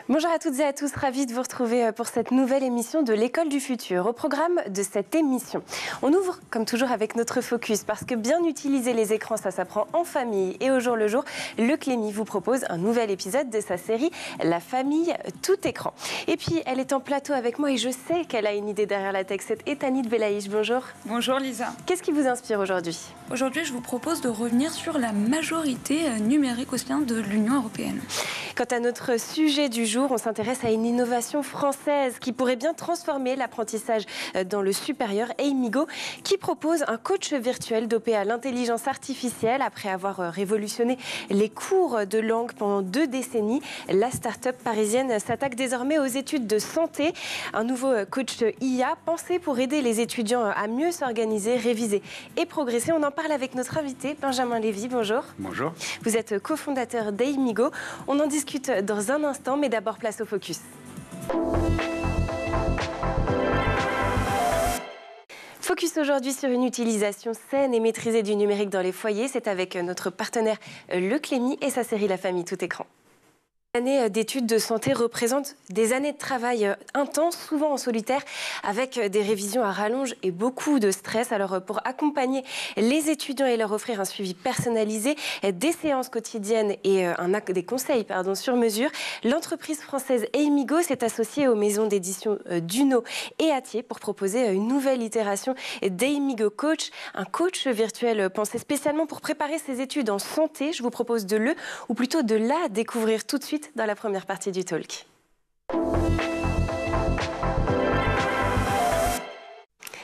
Bonjour à toutes et à tous, ravie de vous retrouver pour cette nouvelle émission de l'École du Futur. Au programme de cette émission, on ouvre comme toujours avec notre focus parce que bien utiliser les écrans, ça s'apprend en famille et au jour le jour. Le Clémy vous propose un nouvel épisode de sa série La famille tout écran. Et puis elle est en plateau avec moi et je sais qu'elle a une idée derrière la tech, c'est Ethanit Belaïch. Bonjour. Bonjour Lisa. Qu'est-ce qui vous inspire aujourd'hui? Aujourd'hui, je vous propose de revenir sur la majorité numérique au sein de l'Union européenne. Quant à notre sujet du jour, on s'intéresse à une innovation française qui pourrait bien transformer l'apprentissage dans le supérieur. Eimigo, qui propose un coach virtuel dopé à l'intelligence artificielle. Après avoir révolutionné les cours de langue pendant 2 décennies, la start-up parisienne s'attaque désormais aux études de santé. Un nouveau coach IA pensé pour aider les étudiants à mieux s'organiser, réviser et progresser. On en parle avec notre invité, Benjamin Lévy. Bonjour. Bonjour. Vous êtes cofondateur d'Eimigo. On en discute dans un instant, mais d'abord place au focus. Focus aujourd'hui sur une utilisation saine et maîtrisée du numérique dans les foyers. C'est avec notre partenaire Le Clémy et sa série La famille tout écran. L'année d'études de santé représente des années de travail intenses, souvent en solitaire, avec des révisions à rallonge et beaucoup de stress. Alors pour accompagner les étudiants et leur offrir un suivi personnalisé, des séances quotidiennes et des conseils sur mesure, l'entreprise française Eimigo s'est associée aux maisons d'édition Duno et Hatier pour proposer une nouvelle itération d'Eimigo Coach, un coach virtuel pensé spécialement pour préparer ses études en santé. Je vous propose de le, ou plutôt de la découvrir tout de suite dans la première partie du talk.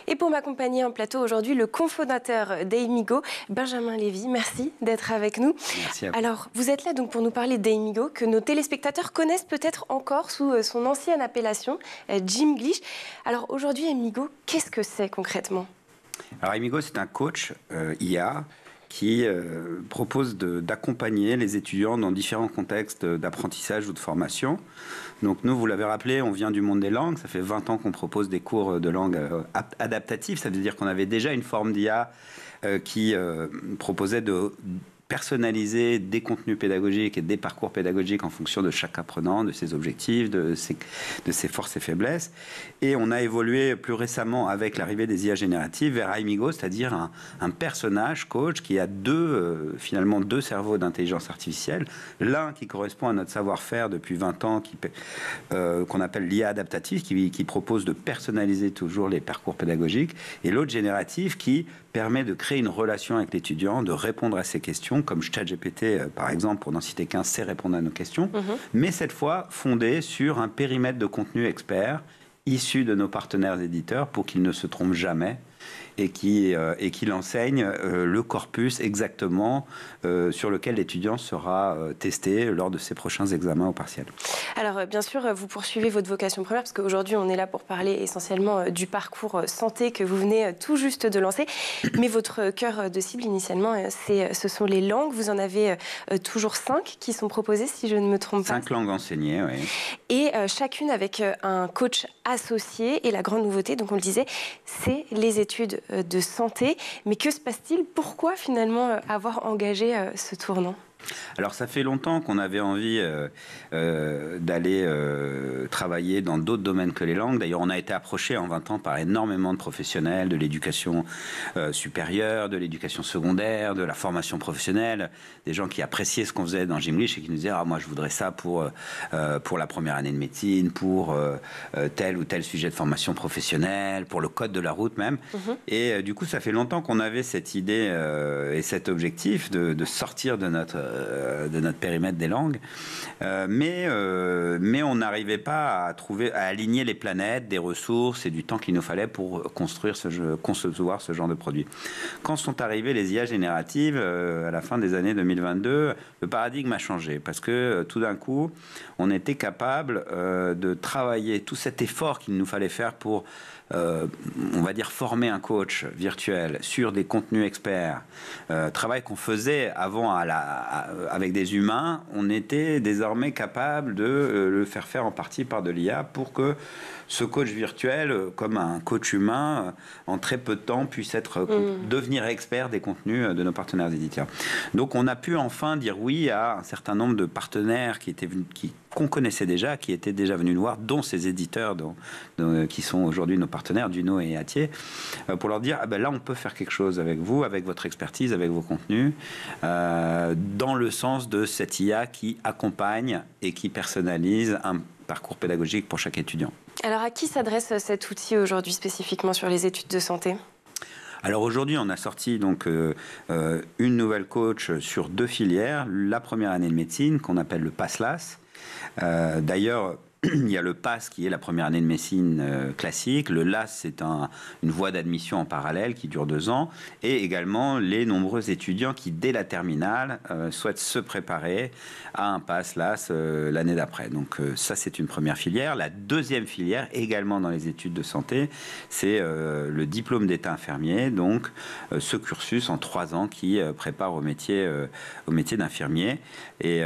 Et pour m'accompagner en plateau aujourd'hui, le cofondateur d'Eimigo, Benjamin Lévy. Merci d'être avec nous. Merci à vous. Alors, vous êtes là donc pour nous parler d'Eimigo, que nos téléspectateurs connaissent peut-être encore sous son ancienne appellation, Gymglish. Alors aujourd'hui, Eimigo, qu'est-ce que c'est concrètement? Alors Eimigo, c'est un coach IA qui propose d'accompagner les étudiants dans différents contextes d'apprentissage ou de formation. Donc nous, vous l'avez rappelé, on vient du monde des langues. Ça fait 20 ans qu'on propose des cours de langue adaptatifs. Ça veut dire qu'on avait déjà une forme d'IA qui proposait de personnaliser des contenus pédagogiques et des parcours pédagogiques en fonction de chaque apprenant, de ses objectifs, de ses forces et faiblesses. Et on a évolué plus récemment avec l'arrivée des IA génératives vers Eimigo, c'est-à-dire un personnage coach qui a finalement deux cerveaux d'intelligence artificielle. L'un qui correspond à notre savoir-faire depuis 20 ans, qu'on appelle l'IA adaptative, qui propose de personnaliser toujours les parcours pédagogiques, et l'autre générative qui permet de créer une relation avec l'étudiant, de répondre à ses questions, comme ChatGPT, par exemple, pour n'en citer qu'un, sait répondre à nos questions, mais cette fois fondée sur un périmètre de contenu expert issu de nos partenaires éditeurs pour qu'ils ne se trompent jamais et qu'il enseigne le corpus exactement sur lequel l'étudiant sera testé lors de ses prochains examens au partiel. Alors bien sûr, vous poursuivez votre vocation première parce qu'aujourd'hui on est là pour parler essentiellement du parcours santé que vous venez tout juste de lancer. Mais votre cœur de cible initialement, ce sont les langues. Vous en avez toujours 5 qui sont proposées, si je ne me trompe pas. 5 langues enseignées, oui. Et chacune avec un coach associé. Et la grande nouveauté, donc on le disait, c'est les études de santé. Mais que se passe-t-il? Pourquoi finalement avoir engagé ce tournant? Alors ça fait longtemps qu'on avait envie d'aller travailler dans d'autres domaines que les langues. D'ailleurs, on a été approché en 20 ans par énormément de professionnels de l'éducation supérieure, de l'éducation secondaire, de la formation professionnelle, des gens qui appréciaient ce qu'on faisait dans Gymglish et qui nous disaient « Ah, moi je voudrais ça pour la première année de médecine, pour tel ou tel sujet de formation professionnelle, pour le code de la route même. Et du coup, ça fait longtemps qu'on avait cette idée et cet objectif de sortir de notre périmètre des langues, mais on n'arrivait pas à aligner les planètes, des ressources et du temps qu'il nous fallait pour concevoir ce genre de produit. Quand sont arrivées les IA génératives à la fin des années 2022, le paradigme a changé parce que tout d'un coup, on était capable de travailler tout cet effort qu'il nous fallait faire pour on va dire former un coach virtuel sur des contenus experts, travail qu'on faisait avant avec des humains, on était désormais capable de le faire en partie par de l'IA pour que ce coach virtuel, comme un coach humain, en très peu de temps, puisse devenir expert des contenus de nos partenaires éditeurs. Donc on a pu enfin dire oui à un certain nombre de partenaires qu'on connaissait déjà, qui étaient déjà venus nous voir, dont ces éditeurs qui sont aujourd'hui nos partenaires, Duno et Hatier, pour leur dire, là on peut faire quelque chose avec vous, avec votre expertise, avec vos contenus, dans le sens de cette IA qui accompagne et qui personnalise un parcours pédagogique pour chaque étudiant. Alors à qui s'adresse cet outil aujourd'hui spécifiquement sur les études de santé ? Alors aujourd'hui, on a sorti donc une nouvelle coach sur 2 filières. La première année de médecine, qu'on appelle le PASLAS. D'ailleurs, il y a le PASS qui est la première année de médecine classique. Le LAS, c'est une voie d'admission en parallèle qui dure 2 ans. Et également les nombreux étudiants qui, dès la terminale, souhaitent se préparer à un PASS LAS l'année d'après. Donc ça, c'est une première filière. La deuxième filière, également dans les études de santé, c'est le diplôme d'état infirmier. Donc ce cursus en 3 ans qui prépare au métier d'infirmier. Et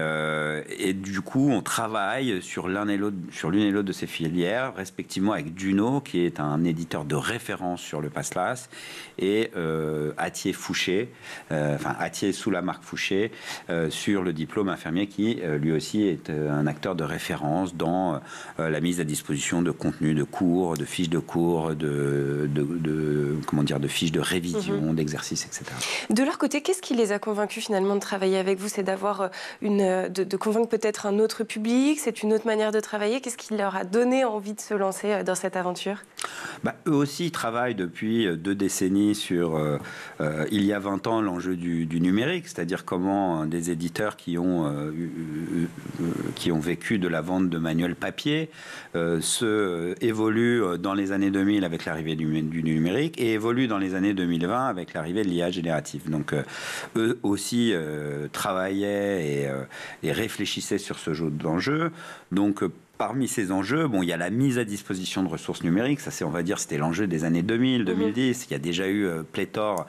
du coup, on travaille sur l'une et l'autre de ces filières, respectivement avec Duno, qui est un éditeur de référence sur le PASLAS, et Hatier Fouché, Hatier sous la marque Fouché, sur le diplôme infirmier, qui lui aussi est un acteur de référence dans la mise à disposition de contenus de cours, de fiches de cours, de fiches de révision, d'exercices, etc. De leur côté, qu'est-ce qui les a convaincus finalement de travailler avec vous ? C'est d'avoir de convaincre peut-être un autre public, c'est une autre manière de travailler. Qu'est-ce qui leur a donné envie de se lancer dans cette aventure ? Eux aussi travaillent depuis 2 décennies sur, il y a 20 ans, l'enjeu du numérique, c'est-à-dire comment des éditeurs qui ont vécu de la vente de manuels papier évoluent dans les années 2000 avec l'arrivée du numérique et évoluent dans les années 2020 avec l'arrivée de l'IA générative. Donc eux aussi travaillaient et réfléchissaient sur ce jeu d'enjeux. Donc parmi ces enjeux, il y a la mise à disposition de ressources numériques. Ça, c'était l'enjeu des années 2000, 2010. Il y a déjà eu pléthore,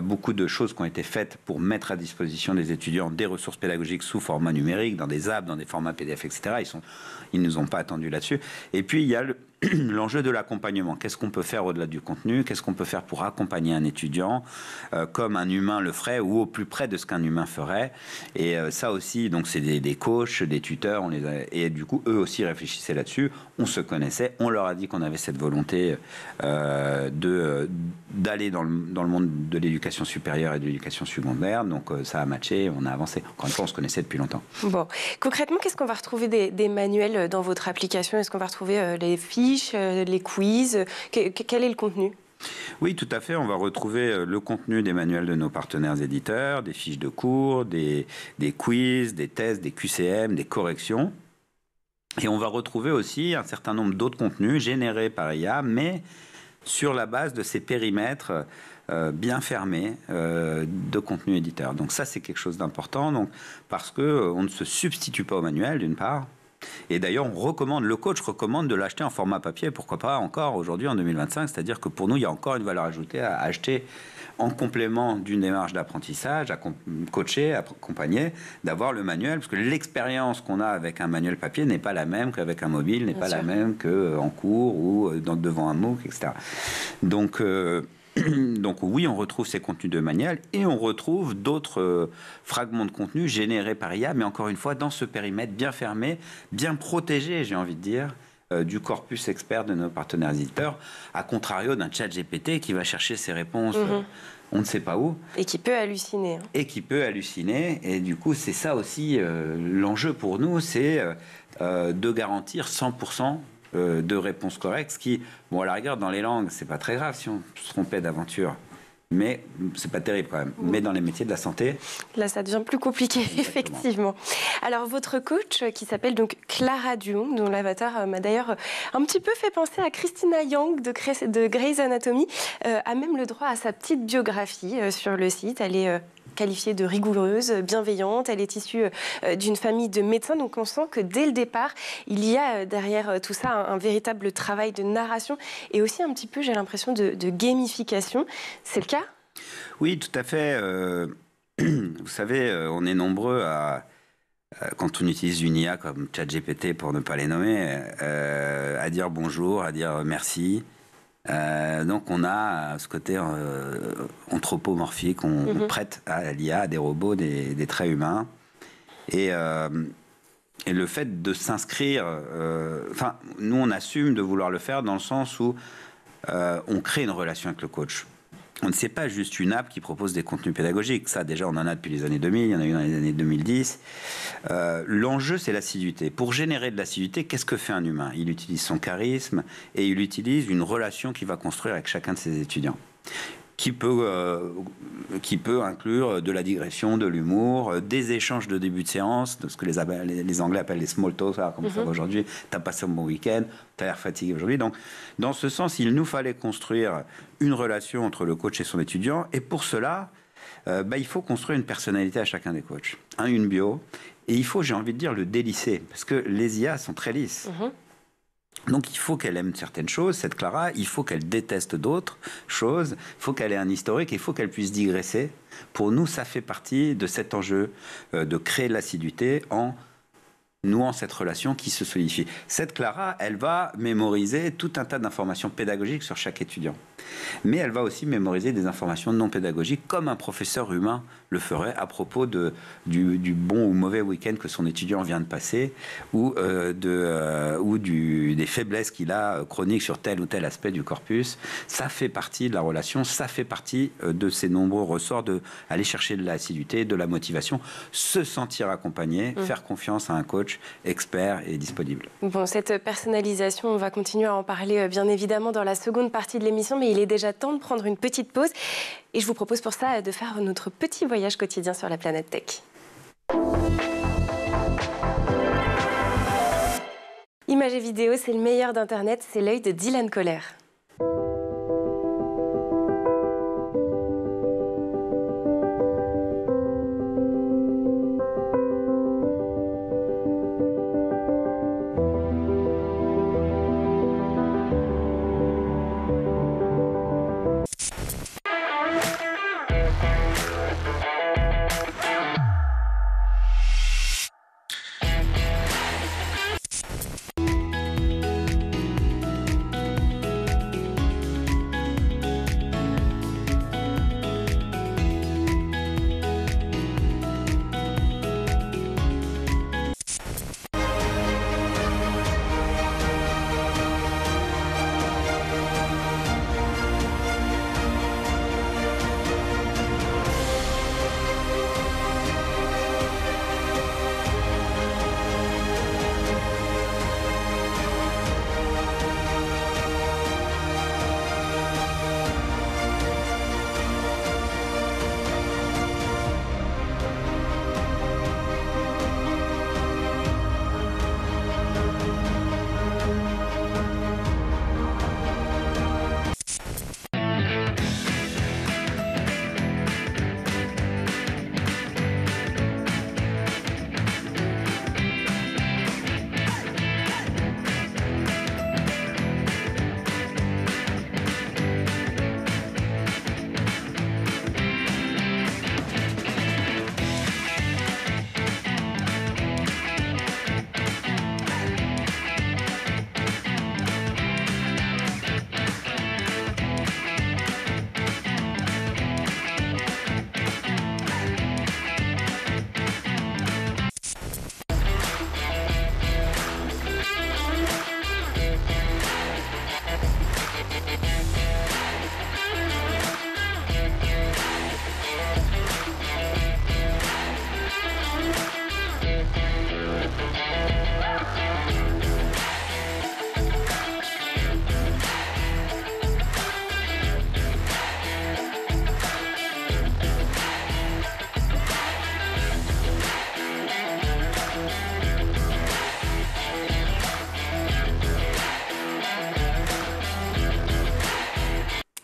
beaucoup de choses qui ont été faites pour mettre à disposition des étudiants des ressources pédagogiques sous format numérique, dans des apps, dans des formats PDF, etc. Ils ne nous ont pas attendus là-dessus. Et puis, il y a l'enjeu de l'accompagnement. Qu'est-ce qu'on peut faire au-delà du contenu ? Qu'est-ce qu'on peut faire pour accompagner un étudiant comme un humain le ferait ou au plus près de ce qu'un humain ferait ? Et ça aussi, donc c'est des coachs, des tuteurs, et du coup, eux aussi réfléchissaient là-dessus. On se connaissait, on leur a dit qu'on avait cette volonté d'aller dans le monde de l'éducation supérieure et de l'éducation secondaire. Donc ça a matché, on a avancé. Encore une fois, on se connaissait depuis longtemps. Bon, concrètement, qu'est-ce qu'on va retrouver des manuels dans votre application ? Est-ce qu'on va retrouver les fiches, les quiz, quel est le contenu ? Oui, tout à fait. On va retrouver le contenu des manuels de nos partenaires éditeurs, des fiches de cours, des quiz, des tests, des QCM, des corrections. Et on va retrouver aussi un certain nombre d'autres contenus générés par IA, mais sur la base de ces périmètres bien fermés de contenu éditeur. Donc ça, c'est quelque chose d'important, parce qu'on ne se substitue pas au manuel, d'une part. Et d'ailleurs, le coach recommande de l'acheter en format papier, pourquoi pas encore aujourd'hui en 2025, c'est-à-dire que pour nous, il y a encore une valeur ajoutée à acheter en complément d'une démarche d'apprentissage, à coacher, accompagner, d'avoir le manuel, parce que l'expérience qu'on a avec un manuel papier n'est pas la même qu'avec un mobile, n'est pas la même qu'en cours ou devant un MOOC, etc. Donc oui, on retrouve ces contenus de manuel et on retrouve d'autres fragments de contenu générés par IA, mais encore une fois, dans ce périmètre bien fermé, bien protégé, j'ai envie de dire, du corpus expert de nos partenaires éditeurs, à contrario d'un chat GPT qui va chercher ses réponses on ne sait pas où. Et qui peut halluciner. Et du coup, c'est ça aussi l'enjeu pour nous, c'est de garantir 100% de réponses correctes, ce qui, à la rigueur, dans les langues, c'est pas très grave si on se trompait d'aventure. Mais c'est pas terrible quand même. Mais dans les métiers de la santé... Là, ça devient plus compliqué, exactement. Effectivement. Alors, votre coach, qui s'appelle donc Clara Duong, dont l'avatar m'a d'ailleurs un petit peu fait penser à Christina Yang de Grey's Anatomy, a même le droit à sa petite biographie sur le site. Elle est qualifiée de rigoureuse, bienveillante. Elle est issue d'une famille de médecins. Donc, on sent que dès le départ, il y a derrière tout ça un véritable travail de narration et aussi un petit peu, j'ai l'impression, de gamification. C'est le cas ? Oui, tout à fait. Vous savez, on est nombreux à quand on utilise une IA comme ChatGPT, pour ne pas les nommer, à dire bonjour, à dire merci. Donc on a ce côté anthropomorphique, on prête à l'IA, à des robots, des traits humains. Et le fait de s'inscrire, nous on assume de vouloir le faire dans le sens où on crée une relation avec le coach. On ne sait pas juste une app qui propose des contenus pédagogiques. Ça, déjà, on en a depuis les années 2000, il y en a eu dans les années 2010. L'enjeu, c'est l'assiduité. Pour générer de l'assiduité, qu'est-ce que fait un humain? Il utilise son charisme et il utilise une relation qu'il va construire avec chacun de ses étudiants. Qui peut inclure de la digression, de l'humour, des échanges de début de séance, de ce que les Anglais appellent les small talks, comme ça va aujourd'hui. T'as passé un bon week-end, t'as l'air fatigué aujourd'hui. Donc, dans ce sens, il nous fallait construire une relation entre le coach et son étudiant. Et pour cela, il faut construire une personnalité à chacun des coachs, une bio. Et il faut, j'ai envie de dire, le délisser, parce que les IA sont très lisses. Donc il faut qu'elle aime certaines choses, cette Clara, il faut qu'elle déteste d'autres choses, il faut qu'elle ait un historique, il faut qu'elle puisse digresser. Pour nous, ça fait partie de cet enjeu de créer de l'assiduité en nouant cette relation qui se solidifie. Cette Clara, elle va mémoriser tout un tas d'informations pédagogiques sur chaque étudiant. Mais elle va aussi mémoriser des informations non pédagogiques comme un professeur humain le ferait à propos du bon ou mauvais week-end que son étudiant vient de passer ou des faiblesses qu'il a chroniques sur tel ou tel aspect du corpus. Ça fait partie de la relation, ça fait partie de ces nombreux ressorts d'aller chercher de l'assiduité, de la motivation, se sentir accompagné, faire confiance à un coach expert et disponible. Bon, cette personnalisation, on va continuer à en parler bien évidemment dans la seconde partie de l'émission, mais il est déjà temps de prendre une petite pause. Et je vous propose pour ça de faire notre petit voyage quotidien sur la planète Tech. Images et vidéos, c'est le meilleur d'Internet, c'est l'œil de Dylan Kohler.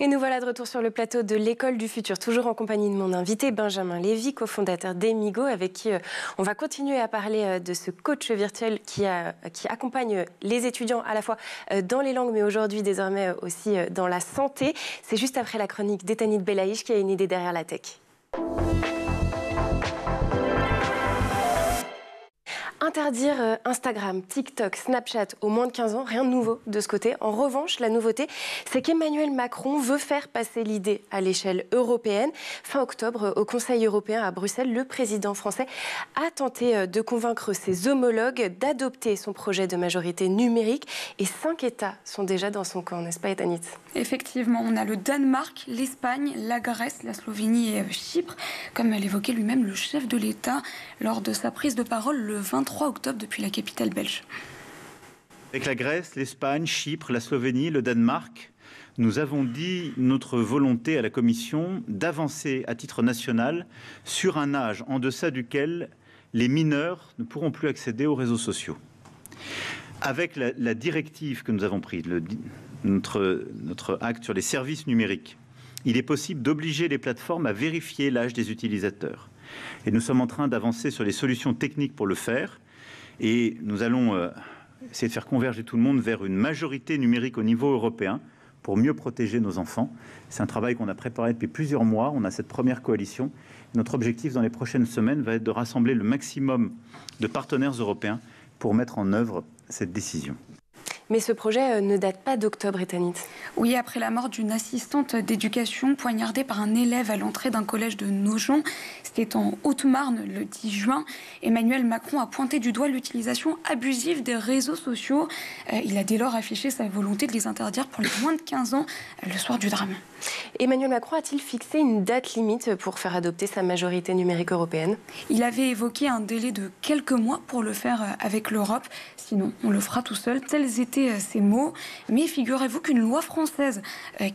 Et nous voilà de retour sur le plateau de l'École du Futur, toujours en compagnie de mon invité Benjamin Lévy, cofondateur d'Emigo, avec qui on va continuer à parler de ce coach virtuel qui accompagne les étudiants à la fois dans les langues, mais aujourd'hui désormais aussi dans la santé. C'est juste après la chronique d'Etanit Belaïch qui a une idée derrière la tech. Interdire Instagram, TikTok, Snapchat aux moins de 15 ans, rien de nouveau de ce côté. En revanche, la nouveauté, c'est qu'Emmanuel Macron veut faire passer l'idée à l'échelle européenne. Fin octobre, au Conseil européen à Bruxelles, le président français a tenté de convaincre ses homologues d'adopter son projet de majorité numérique. Et 5 États sont déjà dans son camp, n'est-ce pas, Etanit? Effectivement, on a le Danemark, l'Espagne, la Grèce, la Slovénie et Chypre, comme l'évoquait lui-même le chef de l'État lors de sa prise de parole le 23 octobre depuis la capitale belge. Avec la Grèce, l'Espagne, Chypre, la Slovénie, le Danemark, nous avons dit notre volonté à la Commission d'avancer à titre national sur un âge en deçà duquel les mineurs ne pourront plus accéder aux réseaux sociaux. Avec la directive que nous avons prise, notre acte sur les services numériques, il est possible d'obliger les plateformes à vérifier l'âge des utilisateurs. Et nous sommes en train d'avancer sur les solutions techniques pour le faire. Et nous allons essayer de faire converger tout le monde vers une majorité numérique au niveau européen pour mieux protéger nos enfants. C'est un travail qu'on a préparé depuis plusieurs mois. On a cette première coalition. Notre objectif dans les prochaines semaines va être de rassembler le maximum de partenaires européens pour mettre en œuvre cette décision. Mais ce projet ne date pas d'octobre, Etanit. Oui, après la mort d'une assistante d'éducation poignardée par un élève à l'entrée d'un collège de Nogent, c'était en Haute-Marne le 10 juin, Emmanuel Macron a pointé du doigt l'utilisation abusive des réseaux sociaux. Il a dès lors affiché sa volonté de les interdire pour les moins de 15 ans le soir du drame. Emmanuel Macron a-t-il fixé une date limite pour faire adopter sa majorité numérique européenne? Il avait évoqué un délai de quelques mois pour le faire avec l'Europe. Sinon, on le fera tout seul. Tels étaient ces mots. Mais figurez-vous qu'une loi française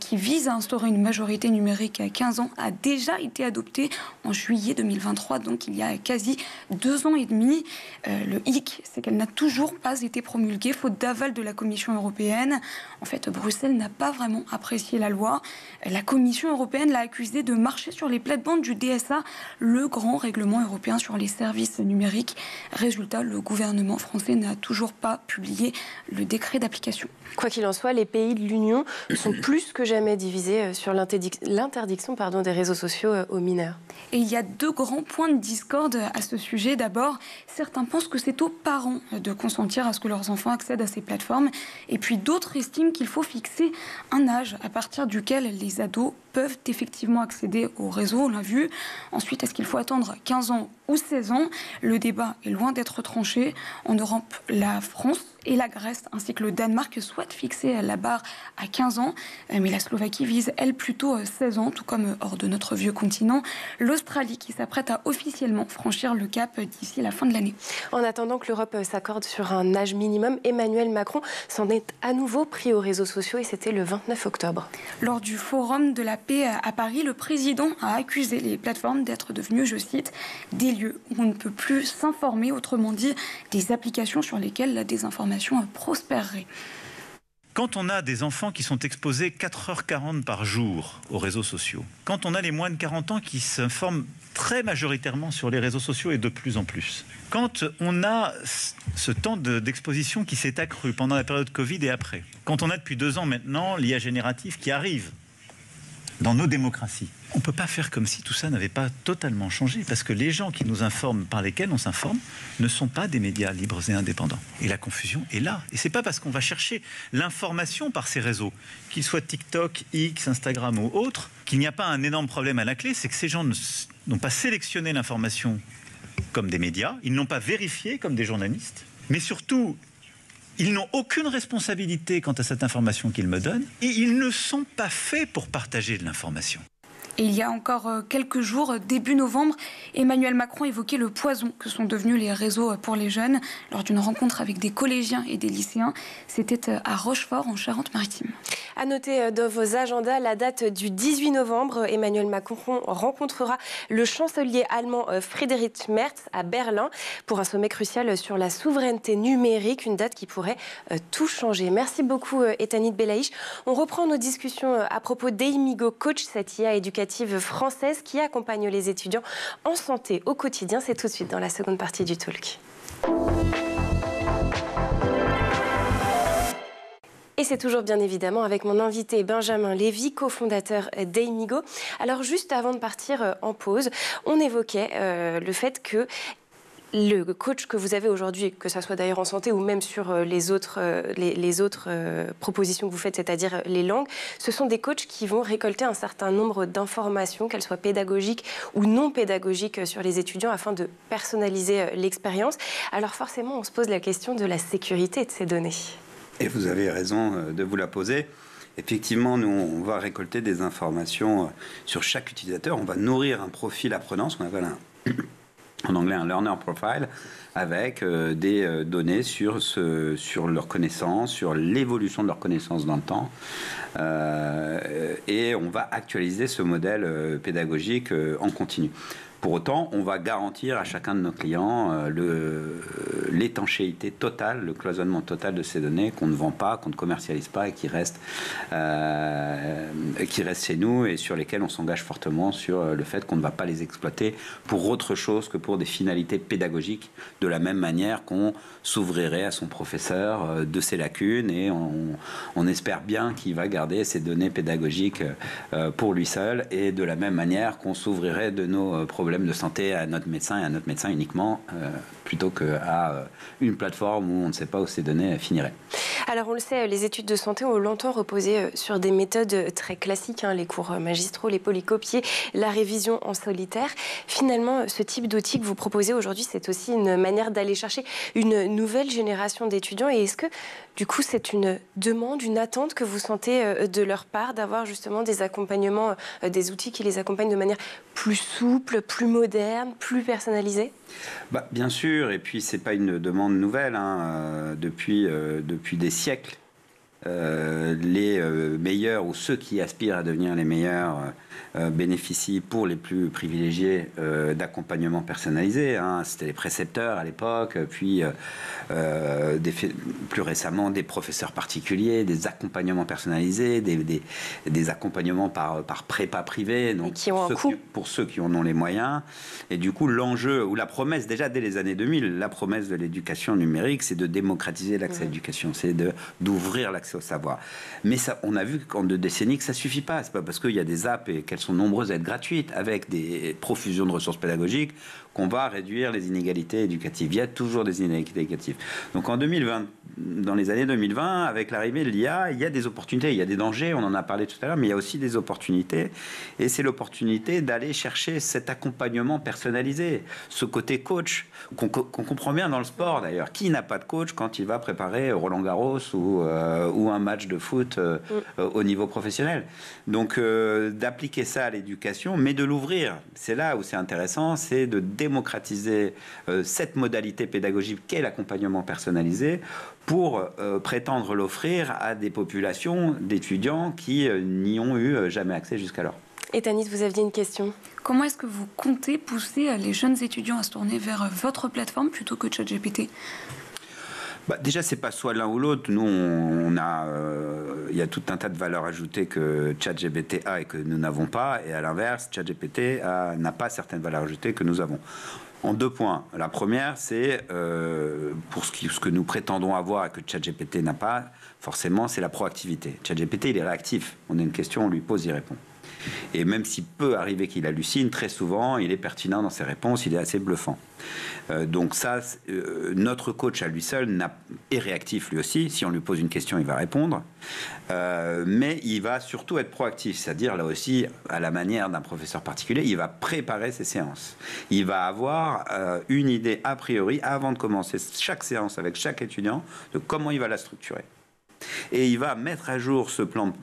qui vise à instaurer une majorité numérique à 15 ans a déjà été adoptée en juillet 2023, donc il y a quasi 2 ans et demi. Le hic, c'est qu'elle n'a toujours pas été promulguée, faute d'aval de la Commission européenne. En fait, Bruxelles n'a pas vraiment apprécié la loi. La Commission européenne l'a accusée de marcher sur les plates-bandes du DSA, le grand règlement européen sur les services numériques. Résultat, le gouvernement français n'a toujours pas publié le décret d'application. Quoi qu'il en soit, les pays de l'Union sont plus que jamais divisés sur l'interdiction des réseaux sociaux aux mineurs. Et il y a 2 grands points de discorde à ce sujet. D'abord, certains pensent que c'est aux parents de consentir à ce que leurs enfants accèdent à ces plateformes. Et puis d'autres estiment qu'il faut fixer un âge à partir duquel les ados peuvent effectivement accéder au réseau, on l'a vu. Ensuite, est-ce qu'il faut attendre 15 ans ou 16 ans? Le débat est loin d'être tranché. En Europe, la France et la Grèce ainsi que le Danemark souhaitent fixer la barre à 15 ans. Mais la Slovaquie vise, elle, plutôt 16 ans, tout comme hors de notre vieux continent. L'Australie qui s'apprête à officiellement franchir le cap d'ici la fin de l'année. En attendant que l'Europe s'accorde sur un âge minimum, Emmanuel Macron s'en est à nouveau pris aux réseaux sociaux et c'était le 29 octobre. Lors du Forum de la paix à Paris, le président a accusé les plateformes d'être devenues, je cite, des lieux où on ne peut plus s'informer, autrement dit, des applications sur lesquelles la désinformation prospérerait. Quand on a des enfants qui sont exposés 4h40 par jour aux réseaux sociaux, quand on a les moins de 40 ans qui s'informent très majoritairement sur les réseaux sociaux et de plus en plus, quand on a ce temps d'exposition qui s'est accru pendant la période Covid et après, quand on a depuis 2 ans maintenant l'IA générative qui arrive dans nos démocraties, on ne peut pas faire comme si tout ça n'avait pas totalement changé, parce que les gens qui nous informent, par lesquels on s'informe, ne sont pas des médias libres et indépendants. Et la confusion est là. Et ce n'est pas parce qu'on va chercher l'information par ces réseaux, qu'ils soient TikTok, X, Instagram ou autres, qu'il n'y a pas un énorme problème à la clé, c'est que ces gens n'ont pas sélectionné l'information comme des médias, ils n'ont pas vérifié comme des journalistes, mais surtout, ils n'ont aucune responsabilité quant à cette information qu'ils me donnent et ils ne sont pas faits pour partager de l'information. Et il y a encore quelques jours, début novembre, Emmanuel Macron évoquait le poison que sont devenus les réseaux pour les jeunes lors d'une rencontre avec des collégiens et des lycéens. C'était à Rochefort, en Charente-Maritime. À noter dans vos agendas la date du 18 novembre. Emmanuel Macron rencontrera le chancelier allemand Friedrich Merz à Berlin pour un sommet crucial sur la souveraineté numérique, une date qui pourrait tout changer. Merci beaucoup Etanit Belaïch. On reprend nos discussions à propos d'Eimigo Coach, cette IA éducative française qui accompagne les étudiants en santé au quotidien. C'est tout de suite dans la seconde partie du Talk. Et c'est toujours bien évidemment avec mon invité Benjamin Lévy, cofondateur d'Eimigo. Alors juste avant de partir en pause, on évoquait le fait que le coach que vous avez aujourd'hui, que ce soit d'ailleurs en santé ou même sur les autres propositions que vous faites, c'est-à-dire les langues, ce sont des coachs qui vont récolter un certain nombre d'informations, qu'elles soient pédagogiques ou non pédagogiques sur les étudiants afin de personnaliser l'expérience. Alors forcément, on se pose la question de la sécurité de ces données. Et vous avez raison de vous la poser. Effectivement, nous, on va récolter des informations sur chaque utilisateur. On va nourrir un profil apprenant, ce qu'on appelle en anglais un learner profile, avec des données sur leurs connaissances, sur l'évolution de leurs connaissances dans le temps. Et on va actualiser ce modèle pédagogique en continu. Pour autant, on va garantir à chacun de nos clients l'étanchéité totale, le cloisonnement total de ces données qu'on ne vend pas, qu'on ne commercialise pas et qui restent chez nous et sur lesquelles on s'engage fortement sur le fait qu'on ne va pas les exploiter pour autre chose que pour des finalités pédagogiques, de la même manière qu'on s'ouvrirait à son professeur de ses lacunes et on espère bien qu'il va garder ces données pédagogiques pour lui seul et de la même manière qu'on s'ouvrirait de nos problèmes de santé à notre médecin et à notre médecin uniquement plutôt qu'à une plateforme où on ne sait pas où ces données finiraient. Alors on le sait, les études de santé ont longtemps reposé sur des méthodes très classiques, les cours magistraux, les polycopiés, la révision en solitaire. Finalement, ce type d'outil que vous proposez aujourd'hui, c'est aussi une manière d'aller chercher une nouvelle génération d'étudiants. Et est-ce que, du coup, c'est une demande, une attente que vous sentez de leur part d'avoir justement des accompagnements, des outils qui les accompagnent de manière plus souple, plus moderne, plus personnalisée ? Bien sûr, et puis c'est pas une demande nouvelle. Depuis des siècles, les meilleurs ou ceux qui aspirent à devenir les meilleurs bénéficient pour les plus privilégiés d'accompagnement personnalisé. C'était les précepteurs à l'époque, puis plus récemment des professeurs particuliers, des accompagnements personnalisés, des accompagnements par prépa privé, donc pour ceux qui en ont les moyens. Et du coup, l'enjeu ou la promesse, déjà dès les années 2000, la promesse de l'éducation numérique, c'est de démocratiser l'accès à l'éducation, c'est d'ouvrir l'accès au savoir. Mais ça, on a vu qu'en 2 décennies que ça suffit pas. C'est pas parce qu'il y a des apps et qu'elles sont nombreuses à être gratuites, avec des profusions de ressources pédagogiques, qu'on va réduire les inégalités éducatives. Il y a toujours des inégalités éducatives. Donc en 2020, dans les années 2020, avec l'arrivée de l'IA, il y a des opportunités, il y a des dangers, on en a parlé tout à l'heure, mais il y a aussi des opportunités. Et c'est l'opportunité d'aller chercher cet accompagnement personnalisé, ce côté coach, qu'on comprend bien dans le sport d'ailleurs. Qui n'a pas de coach quand il va préparer Roland-Garros ou un match de foot au niveau professionnel? Donc d'appliquer ça à l'éducation, mais de l'ouvrir. C'est là où c'est intéressant, c'est de démocratiser cette modalité pédagogique qu'est l'accompagnement personnalisé pour prétendre l'offrir à des populations d'étudiants qui n'y ont eu jamais accès jusqu'alors. Et Tanis, vous aviez une question ? Comment est-ce que vous comptez pousser les jeunes étudiants à se tourner vers votre plateforme plutôt que ChatGPT ? Déjà, c'est pas soit l'un ou l'autre. Nous, il y a tout un tas de valeurs ajoutées que ChatGPT a et que nous n'avons pas. Et à l'inverse, ChatGPT n'a pas certaines valeurs ajoutées que nous avons. En 2 points. La première, c'est pour ce que nous prétendons avoir et que ChatGPT n'a pas, forcément, c'est la proactivité. ChatGPT, il est réactif. On a une question, on lui pose, il répond. Et même s'il peut arriver qu'il hallucine, très souvent, il est pertinent dans ses réponses, il est assez bluffant. Donc ça, notre coach à lui seul est réactif lui aussi. Si on lui pose une question, il va répondre. Mais il va surtout être proactif, c'est-à-dire là aussi, à la manière d'un professeur particulier, il va préparer ses séances. Il va avoir une idée a priori, avant de commencer chaque séance avec chaque étudiant, de comment il va la structurer. Et il va mettre à jour ce plan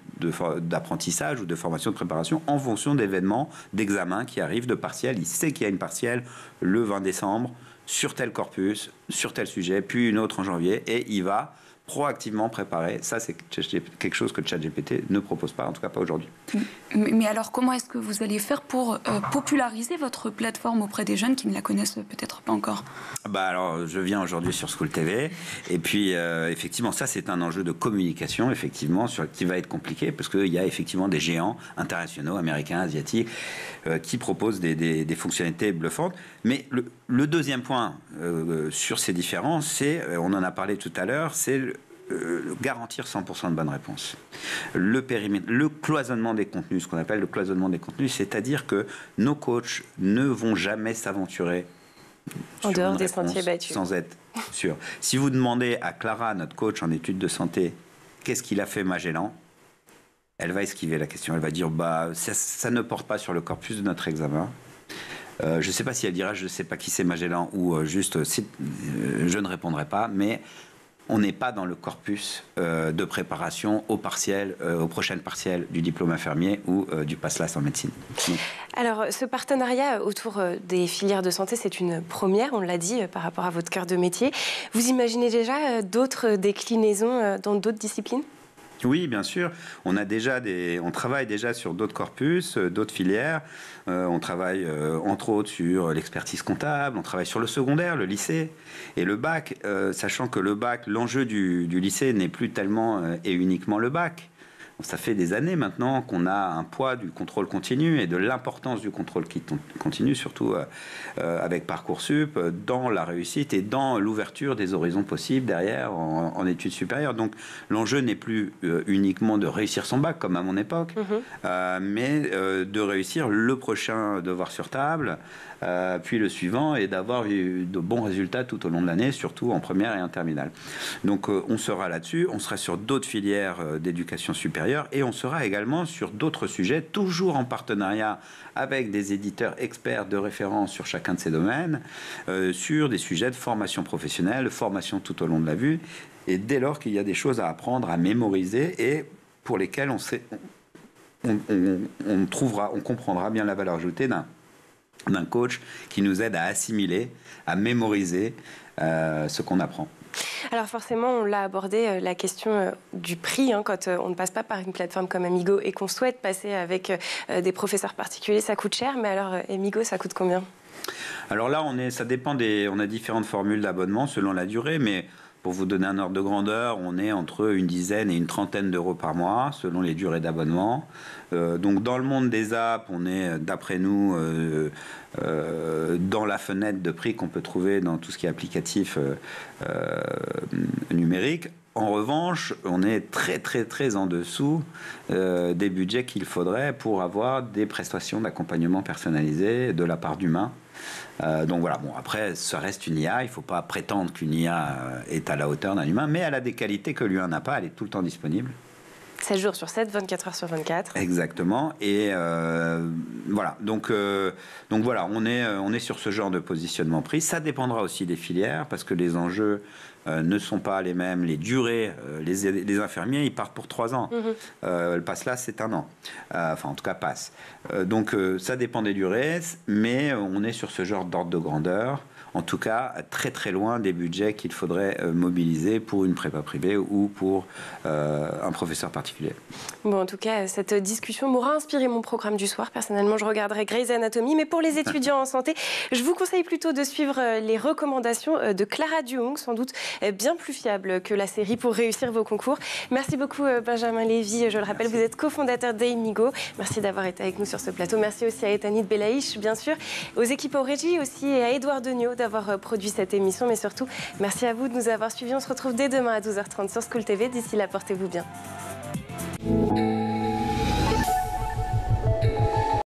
d'apprentissage ou de formation de préparation en fonction d'événements, d'examens qui arrivent, de partiels. Il sait qu'il y a une partielle le 20 décembre sur tel corpus, sur tel sujet, puis une autre en janvier, et il va proactivement préparer. Ça, c'est quelque chose que ChatGPT ne propose pas, en tout cas pas aujourd'hui. Mais alors, comment est-ce que vous allez faire pour populariser votre plateforme auprès des jeunes qui ne la connaissent peut-être pas encore ? Alors, je viens aujourd'hui sur School TV, et puis effectivement, ça, c'est un enjeu de communication, effectivement, qui va être compliqué, parce qu'il y a effectivement des géants internationaux, américains, asiatiques, qui proposent des fonctionnalités bluffantes. Mais le deuxième point sur ces différences, c'est, on en a parlé tout à l'heure, c'est garantir 100% de bonnes réponses. Le périmètre, le cloisonnement des contenus, ce qu'on appelle le cloisonnement des contenus, c'est-à-dire que nos coachs ne vont jamais s'aventurer En dehors des sentiers battus. Sans être sûr. Si vous demandez à Clara, notre coach en études de santé, qu'est-ce qu'il a fait Magellan, elle va esquiver la question. Elle va dire ça ne porte pas sur le corpus de notre examen. Je ne sais pas si elle dira je ne sais pas qui c'est Magellan ou juste je ne répondrai pas, mais on n'est pas dans le corpus de préparation aux prochaines partielles du diplôme infirmier ou du PASLAS en médecine. Donc, alors, ce partenariat autour des filières de santé, c'est une première, on l'a dit, par rapport à votre cœur de métier. Vous imaginez déjà d'autres déclinaisons dans d'autres disciplines ? Oui, bien sûr. On travaille déjà sur d'autres corpus, d'autres filières. On travaille entre autres sur l'expertise comptable. On travaille sur le secondaire, le lycée et le bac, sachant que le bac, l'enjeu du lycée n'est plus tellement et uniquement le bac. Ça fait des années maintenant qu'on a un poids du contrôle continu et de l'importance du contrôle continu, surtout avec Parcoursup, dans la réussite et dans l'ouverture des horizons possibles derrière en études supérieures. Donc l'enjeu n'est plus uniquement de réussir son bac, comme à mon époque, mais de réussir le prochain devoir sur table, puis le suivant, et d'avoir eu de bons résultats tout au long de l'année, surtout en première et en terminale. Donc on sera là-dessus, on sera sur d'autres filières d'éducation supérieure, et on sera également sur d'autres sujets, toujours en partenariat avec des éditeurs experts de référence sur chacun de ces domaines, sur des sujets de formation professionnelle, formation tout au long de la vie, et dès lors qu'il y a des choses à apprendre, à mémoriser, et pour lesquelles on comprendra bien la valeur ajoutée d'un coach qui nous aide à assimiler, à mémoriser ce qu'on apprend. Alors forcément, on l'a abordé, la question du prix, quand on ne passe pas par une plateforme comme Amigo et qu'on souhaite passer avec des professeurs particuliers, ça coûte cher. Mais alors, Amigo, ça coûte combien ? Alors là, ça dépend on a différentes formules d'abonnement selon la durée, mais pour vous donner un ordre de grandeur, on est entre une dizaine et une trentaine d'euros par mois, selon les durées d'abonnement. Donc dans le monde des apps, on est, d'après nous, dans la fenêtre de prix qu'on peut trouver dans tout ce qui est applicatif numérique. En revanche, on est très très très en dessous des budgets qu'il faudrait pour avoir des prestations d'accompagnement personnalisées de la part d'humains. Donc voilà, après, ça reste une IA, il ne faut pas prétendre qu'une IA est à la hauteur d'un humain, mais elle a des qualités que l'humain n'a pas, elle est tout le temps disponible. 7 jours sur 7, 24 heures sur 24. Exactement, et voilà, donc voilà, on est sur ce genre de positionnement prix. Ça dépendra aussi des filières, parce que les enjeux ne sont pas les mêmes. Les durées, les infirmiers, ils partent pour 3 ans. Le PASLAS, c'est 1 an. Enfin, en tout cas, passe. Donc, ça dépend des durées, mais on est sur ce genre d'ordre de grandeur. En tout cas, très très loin des budgets qu'il faudrait mobiliser pour une prépa privée ou pour un professeur particulier. Bon, en tout cas, cette discussion m'aura inspiré mon programme du soir. Personnellement, je regarderai Grey's Anatomy, mais pour les étudiants en santé, je vous conseille plutôt de suivre les recommandations de Clara Duong, sans doute bien plus fiable que la série pour réussir vos concours. Merci beaucoup, Benjamin Lévy. Je le rappelle, vous êtes cofondateur d'Amigo. Merci d'avoir été avec nous sur ce plateau. Merci aussi à Etanit Belaïch, bien sûr, aux équipes au régie aussi, et à Édouard Degnaud d'avoir produit cette émission. Mais surtout, merci à vous de nous avoir suivis. On se retrouve dès demain à 12h30 sur School TV. D'ici là, portez-vous bien.